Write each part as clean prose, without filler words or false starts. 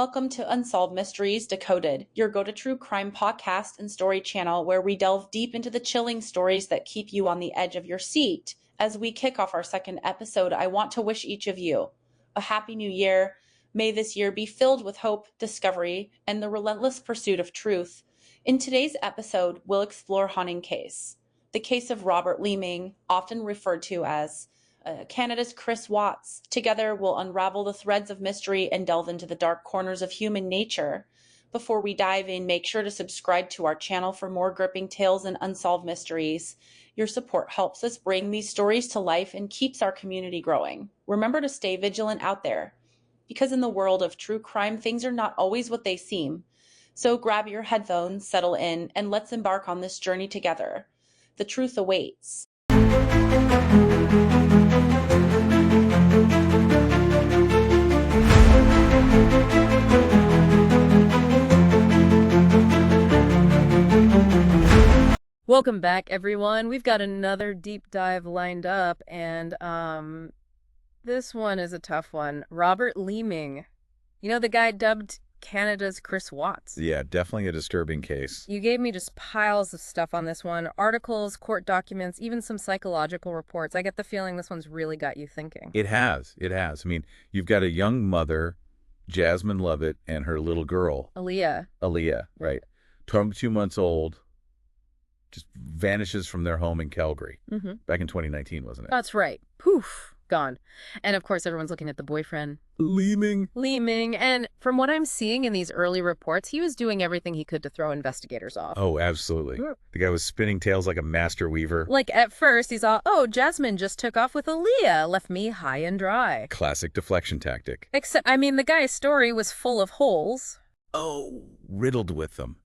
Welcome to Unsolved Mysteries Decoded, your go-to true crime podcast and story channel where we delve deep into the chilling stories that keep you on the edge of your seat. As we kick off our second episode, I want to wish each of you a happy new year. May this year be filled with hope, discovery, and the relentless pursuit of truth. In today's episode, we'll explore a haunting case, the case of Robert Leeming, often referred to as Canada's Chris Watts. Together, we'll unravel the threads of mystery and delve into the dark corners of human nature. Before we dive in, make sure to subscribe to our channel for more gripping tales and unsolved mysteries. Your support helps us bring these stories to life and keeps our community growing. Remember to stay vigilant out there, because in the world of true crime, things are not always what they seem. So grab your headphones, settle in, and let's embark on this journey together. The truth awaits. Welcome back, everyone. We've got another deep dive lined up, and this one is a tough one. Robert Leeming. You know, the guy dubbed Canada's Chris Watts. Yeah, definitely a disturbing case. You gave me just piles of stuff on this one. Articles, court documents, even some psychological reports. I get the feeling this one's really got you thinking. It has. It has. I mean, you've got a young mother, Jasmine Lovett, and her little girl. Aliyah, right. 22 months old, just vanishes from their home in Calgary. Back in 2019, wasn't it? That's right. Poof. Gone. And of course, everyone's looking at the boyfriend. Leeming. And from what I'm seeing in these early reports, he was doing everything he could to throw investigators off. Oh, absolutely. The guy was spinning tales like a master weaver. Like, at first, he saw, oh, Jasmine just took off with Aliyah, left me high and dry. Classic deflection tactic. Except, I mean, the guy's story was full of holes. Oh, riddled with them.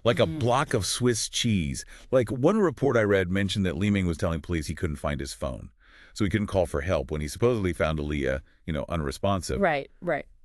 Like a block of Swiss cheese. Like, one report I read mentioned that Leeming was telling police he couldn't find his phone, so he couldn't call for help when he supposedly found Aliyah, unresponsive. Right.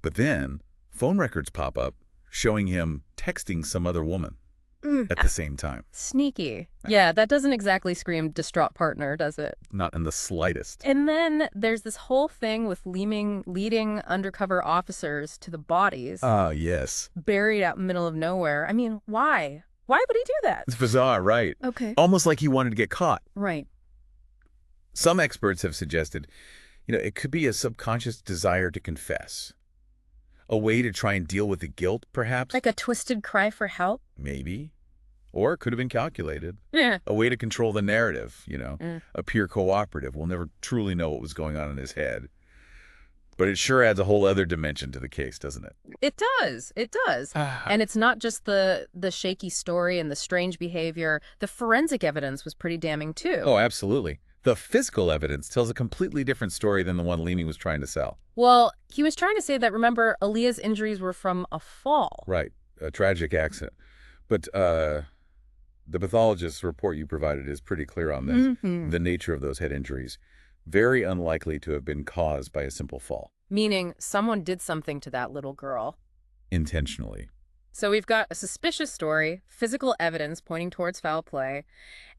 But then phone records pop up showing him texting some other woman at the same time. Sneaky. Yeah, that doesn't exactly scream distraught partner, does it? Not in the slightest. And then there's this whole thing with Leeming leading undercover officers to the bodies. Yes. Buried out in the middle of nowhere. I mean, why? Why would he do that? It's bizarre, right? Okay. Almost like he wanted to get caught. Right. Some experts have suggested, it could be a subconscious desire to confess. A way to try and deal with the guilt, perhaps? Like a twisted cry for help? Maybe. Or it could have been calculated. Yeah. A way to control the narrative, appear cooperative. We'll never truly know what was going on in his head. But it sure adds a whole other dimension to the case, doesn't it? It does. It does. And it's not just the shaky story and the strange behavior. The forensic evidence was pretty damning, too. Oh, absolutely. The physical evidence tells a completely different story than the one Leeming was trying to sell. Well, he was trying to say that, remember, Aliyah's injuries were from a fall. Right. A tragic accident. But the pathologist's report you provided is pretty clear on this. The nature of those head injuries. Very unlikely to have been caused by a simple fall. Meaning someone did something to that little girl. Intentionally. So we've got a suspicious story, physical evidence pointing towards foul play,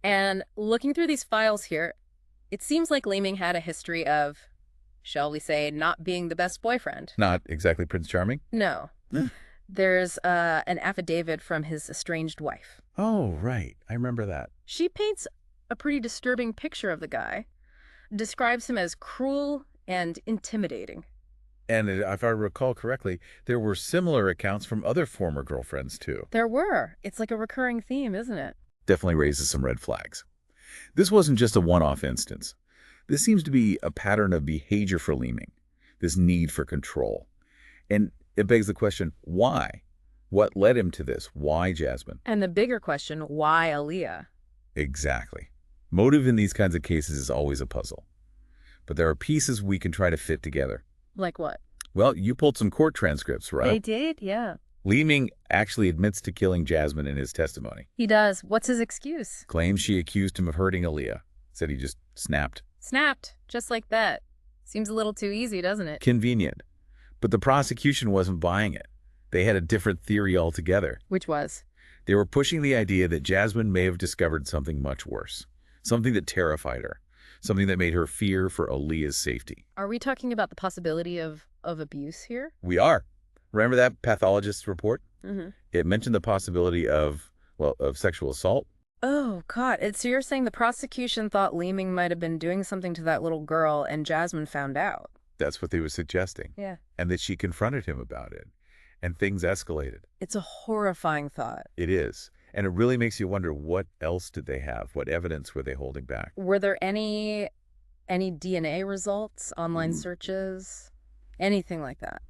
and looking through these files here, it seems like Leeming had a history of, shall we say, not being the best boyfriend. Not exactly Prince Charming? No. There's an affidavit from his estranged wife. Oh, right. I remember that. She paints a pretty disturbing picture of the guy, describes him as cruel and intimidating. And if I recall correctly, there were similar accounts from other former girlfriends, too. There were. It's like a recurring theme, isn't it? Definitely raises some red flags. This wasn't just a one-off instance. This seems to be a pattern of behavior for Leeming, this need for control. And it begs the question, why? What led him to this? Why Jasmine? And the bigger question, why Aliyah? Exactly. Motive in these kinds of cases is always a puzzle. But there are pieces we can try to fit together. Like what? Well, you pulled some court transcripts, right? They did, yeah. Leeming actually admits to killing Jasmine in his testimony. He does. What's his excuse? Claims she accused him of hurting Aliyah. Said he just snapped. Snapped. Just like that. Seems a little too easy, doesn't it? Convenient. But the prosecution wasn't buying it. They had a different theory altogether. Which was? They were pushing the idea that Jasmine may have discovered something much worse. Something that terrified her. Something that made her fear for Aliyah's safety. Are we talking about the possibility of abuse here? We are. Remember that pathologist's report? Mm-hmm. It mentioned the possibility of sexual assault. Oh, God. So you're saying the prosecution thought Leeming might have been doing something to that little girl and Jasmine found out? That's what they were suggesting. Yeah. And that she confronted him about it. And things escalated. It's a horrifying thought. It is. And it really makes you wonder, what else did they have? What evidence were they holding back? Were there any DNA results, online searches, anything like that?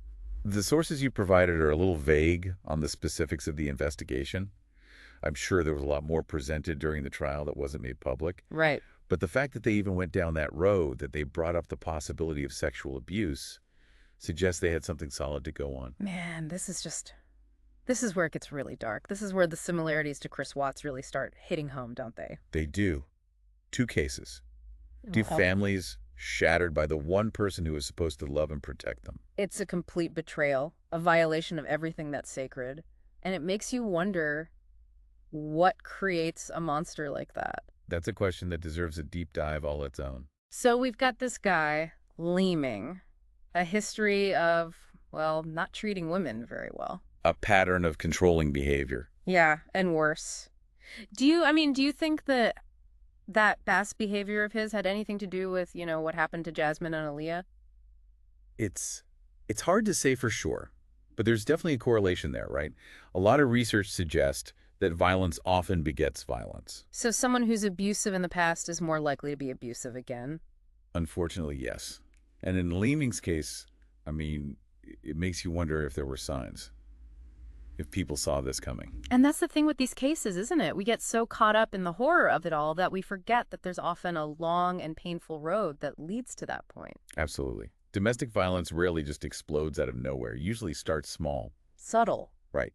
The sources you provided are a little vague on the specifics of the investigation. I'm sure there was a lot more presented during the trial that wasn't made public. Right. But the fact that they even went down that road, that they brought up the possibility of sexual abuse, suggests they had something solid to go on. Man, this is where it gets really dark. This is where the similarities to Chris Watts really start hitting home, don't they? They do. 2 cases. 2 Well, families shattered by the one person who was supposed to love and protect them. it's a complete betrayal, a violation of everything that's sacred. And it makes you wonder what creates a monster like that. That's a question that deserves a deep dive all its own. So we've got this guy, Leeming, a history of, well, not treating women very well. A pattern of controlling behavior. Yeah, and worse. Do you think that past behavior of his had anything to do with, what happened to Jasmine and Aliyah? It's hard to say for sure, but there's definitely a correlation there, right? A lot of research suggests that violence often begets violence. So someone who's abusive in the past is more likely to be abusive again? Unfortunately, yes. And in Leeming's case, it makes you wonder if there were signs, if people saw this coming. And that's the thing with these cases, isn't it? We get so caught up in the horror of it all that we forget that there's often a long and painful road that leads to that point. Absolutely. Domestic violence rarely just explodes out of nowhere. It usually starts small. Subtle. Right.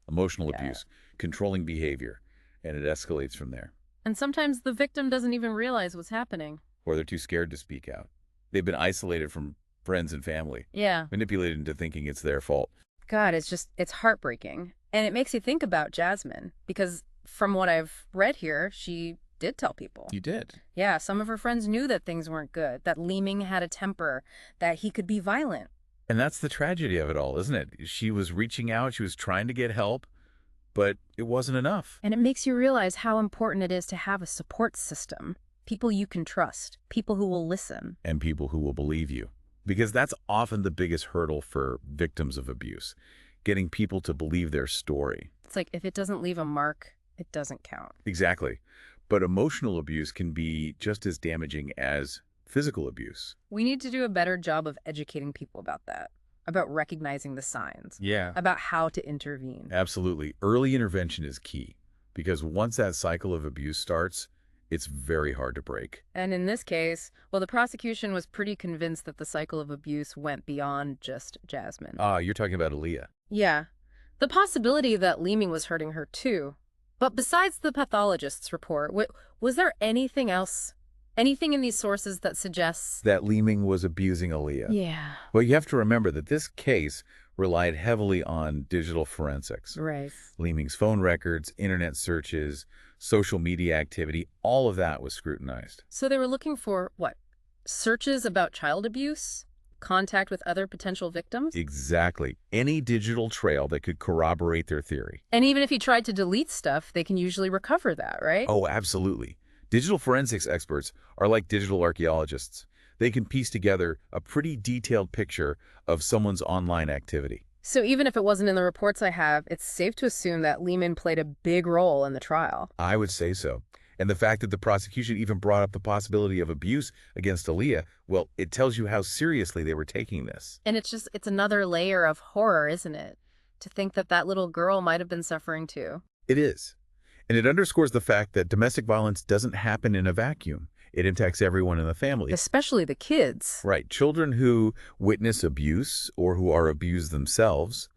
Emotional abuse, controlling behavior, and it escalates from there. And sometimes the victim doesn't even realize what's happening. Or they're too scared to speak out. They've been isolated from friends and family. Yeah. Manipulated into thinking it's their fault. God, it's heartbreaking. And it makes you think about Jasmine, because from what I've read here, she did tell people. You did? Yeah, some of her friends knew that things weren't good, that Leeming had a temper, that he could be violent. And that's the tragedy of it all, isn't it? She was reaching out, she was trying to get help, but it wasn't enough. And it makes you realize how important it is to have a support system. People you can trust, people who will listen. And people who will believe you. Because that's often the biggest hurdle for victims of abuse, getting people to believe their story. It's like if it doesn't leave a mark, it doesn't count. Exactly. But emotional abuse can be just as damaging as physical abuse. We need to do a better job of educating people about that, about recognizing the signs, Yeah. about how to intervene. Absolutely. Early intervention is key, because once that cycle of abuse starts, it's very hard to break. And in this case, well, the prosecution was pretty convinced that the cycle of abuse went beyond just Jasmine. You're talking about Aliyah. Yeah. The possibility that Leeming was hurting her too. But besides the pathologist's report, was there anything else? Anything in these sources that suggests That Leeming was abusing Aliyah. Yeah. Well, you have to remember that this case relied heavily on digital forensics. Right. Leeming's phone records, internet searches, social media activity, all of that was scrutinized. So they were looking for, what, searches about child abuse? Contact with other potential victims? Exactly. Any digital trail that could corroborate their theory. And even if you tried to delete stuff, they can usually recover that, right? Oh, absolutely. Digital forensics experts are like digital archaeologists. They can piece together a pretty detailed picture of someone's online activity. So even if it wasn't in the reports I have, it's safe to assume that Leeming played a big role in the trial. I would say so. And the fact that the prosecution even brought up the possibility of abuse against Aliyah, well, it tells you how seriously they were taking this. And it's another layer of horror, isn't it? To think that that little girl might have been suffering too. It is. And it underscores the fact that domestic violence doesn't happen in a vacuum. It impacts everyone in the family. Especially the kids. Right. Children who witness abuse or who are abused themselves,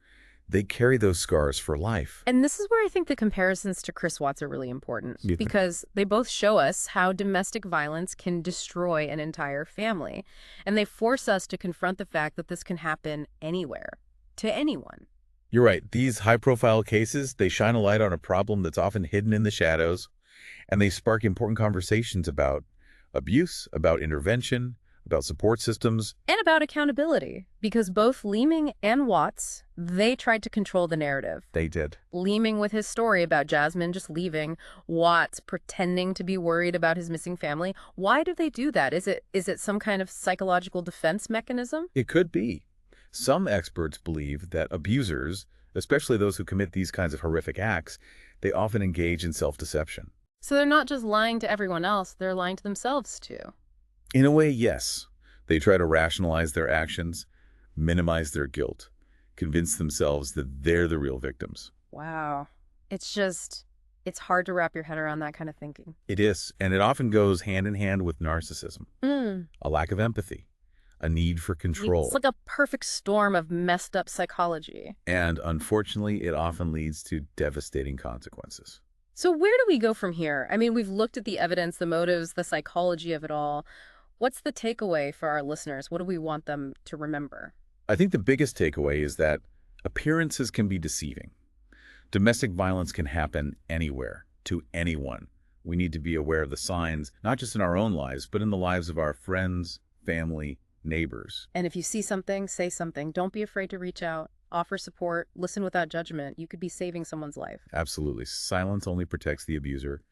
they carry those scars for life. And this is where I think the comparisons to Chris Watts are really important, You think? because they both show us how domestic violence can destroy an entire family. And they force us to confront the fact that this can happen anywhere, to anyone. You're right. These high-profile cases, they shine a light on a problem that's often hidden in the shadows, and they spark important conversations about abuse, about intervention, about support systems. And about accountability, because both Leeming and Watts, they tried to control the narrative. They did. Leeming with his story about Jasmine just leaving, Watts pretending to be worried about his missing family. Why do they do that? Is it some kind of psychological defense mechanism? It could be. Some experts believe that abusers, especially those who commit these kinds of horrific acts, they often engage in self-deception. So they're not just lying to everyone else, they're lying to themselves too. In a way, yes. They try to rationalize their actions, minimize their guilt, convince themselves that they're the real victims. Wow. It's hard to wrap your head around that kind of thinking. It is, and it often goes hand in hand with narcissism, a lack of empathy, a need for control. It's like a perfect storm of messed up psychology. And unfortunately, it often leads to devastating consequences. So where do we go from here? I mean, we've looked at the evidence, the motives, the psychology of it all. What's the takeaway for our listeners? What do we want them to remember? I think the biggest takeaway is that appearances can be deceiving. Domestic violence can happen anywhere, to anyone. We need to be aware of the signs, not just in our own lives, but in the lives of our friends, family, neighbors. And if you see something, say something. Don't be afraid to reach out, offer support, listen without judgment. You could be saving someone's life. Absolutely. Silence only protects the abuser.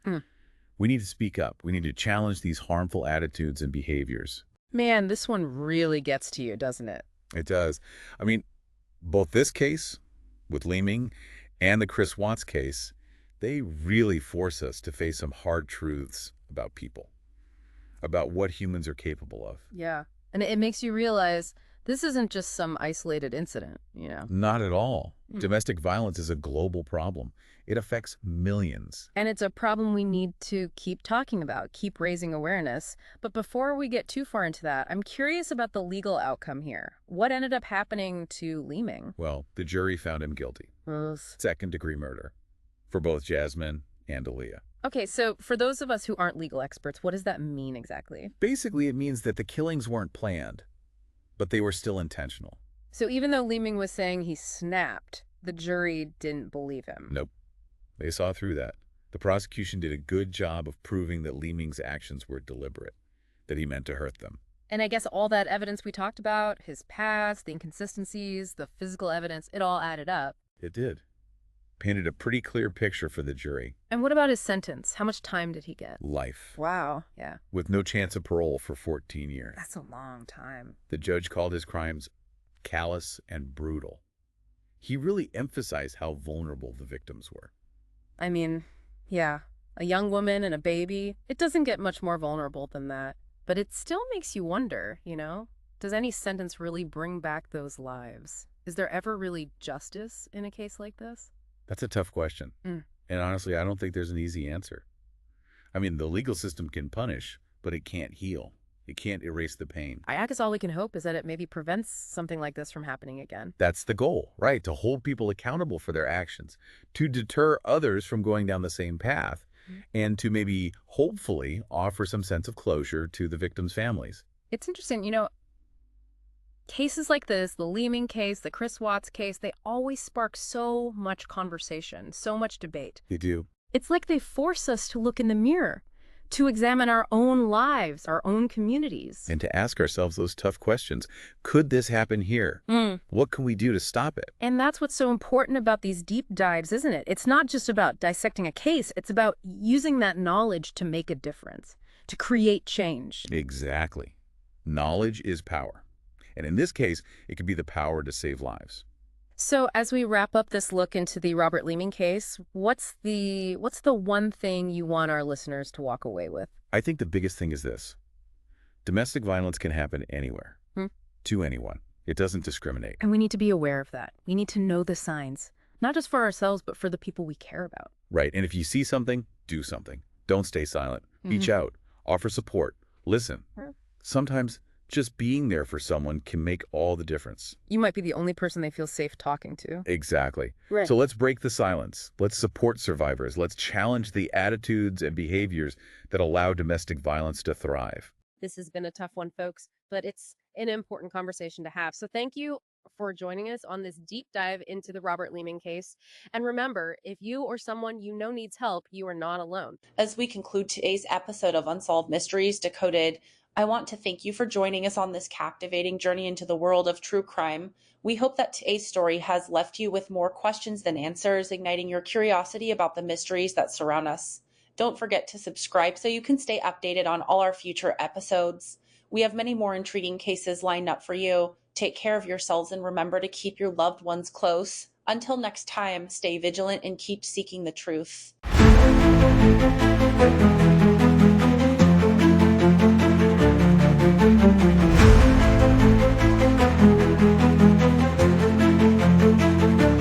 We need to speak up. We need to challenge these harmful attitudes and behaviors. Man, this one really gets to you, doesn't it? It does. I mean, both this case with Leeming and the Chris Watts case, they really force us to face some hard truths about people, about what humans are capable of. Yeah. And it makes you realize this isn't just some isolated incident, you know? Not at all. Domestic violence is a global problem. It affects millions. And it's a problem we need to keep talking about, keep raising awareness. But before we get too far into that, I'm curious about the legal outcome here. What ended up happening to Leeming? Well, the jury found him guilty. Second-degree murder for both Jasmine and Aliyah. Okay, so for those of us who aren't legal experts, what does that mean exactly? Basically, it means that the killings weren't planned, but they were still intentional. So even though Leeming was saying he snapped, the jury didn't believe him? Nope. They saw through that. The prosecution did a good job of proving that Leeming's actions were deliberate, that he meant to hurt them. And I guess all that evidence we talked about, his past, the inconsistencies, the physical evidence, it all added up. It did. Painted a pretty clear picture for the jury. And what about his sentence? How much time did he get? Life. Wow. Yeah. With no chance of parole for 14 years. That's a long time. The judge called his crimes callous and brutal. He really emphasized how vulnerable the victims were. I mean, yeah, a young woman and a baby, it doesn't get much more vulnerable than that. But it still makes you wonder, you know? Does any sentence really bring back those lives? Is there ever really justice in a case like this? That's a tough question. And honestly, I don't think there's an easy answer. I mean, the legal system can punish, but it can't heal. It can't erase the pain. I guess all we can hope is that it maybe prevents something like this from happening again. That's the goal, right? To hold people accountable for their actions, to deter others from going down the same path, and to maybe, hopefully, offer some sense of closure to the victims' families. It's interesting, you know, cases like this, the Leeming case, the Chris Watts case, they always spark so much conversation, so much debate. They do. It's like they force us to look in the mirror, to examine our own lives, our own communities. And to ask ourselves those tough questions. Could this happen here? What can we do to stop it? And that's what's so important about these deep dives, isn't it? It's not just about dissecting a case. It's about using that knowledge to make a difference, to create change. Exactly. Knowledge is power. And in this case, it could be the power to save lives. So as we wrap up this look into the Robert Leeming case, what's the one thing you want our listeners to walk away with? I think the biggest thing is this. Domestic violence can happen anywhere, to anyone. It doesn't discriminate. And we need to be aware of that. We need to know the signs, not just for ourselves, but for the people we care about. Right. And if you see something, do something. Don't stay silent. Reach out. Offer support. Listen. Sometimes just being there for someone can make all the difference. You might be the only person they feel safe talking to. Exactly. Right. So let's break the silence. Let's support survivors. Let's challenge the attitudes and behaviors that allow domestic violence to thrive. This has been a tough one, folks, but it's an important conversation to have. So thank you for joining us on this deep dive into the Robert Leeming case. And remember, if you or someone you know needs help, you are not alone. As we conclude today's episode of Unsolved Mysteries Decoded, I want to thank you for joining us on this captivating journey into the world of true crime. We hope that today's story has left you with more questions than answers, igniting your curiosity about the mysteries that surround us. Don't forget to subscribe so you can stay updated on all our future episodes. We have many more intriguing cases lined up for you. Take care of yourselves and remember to keep your loved ones close. Until next time, stay vigilant and keep seeking the truth.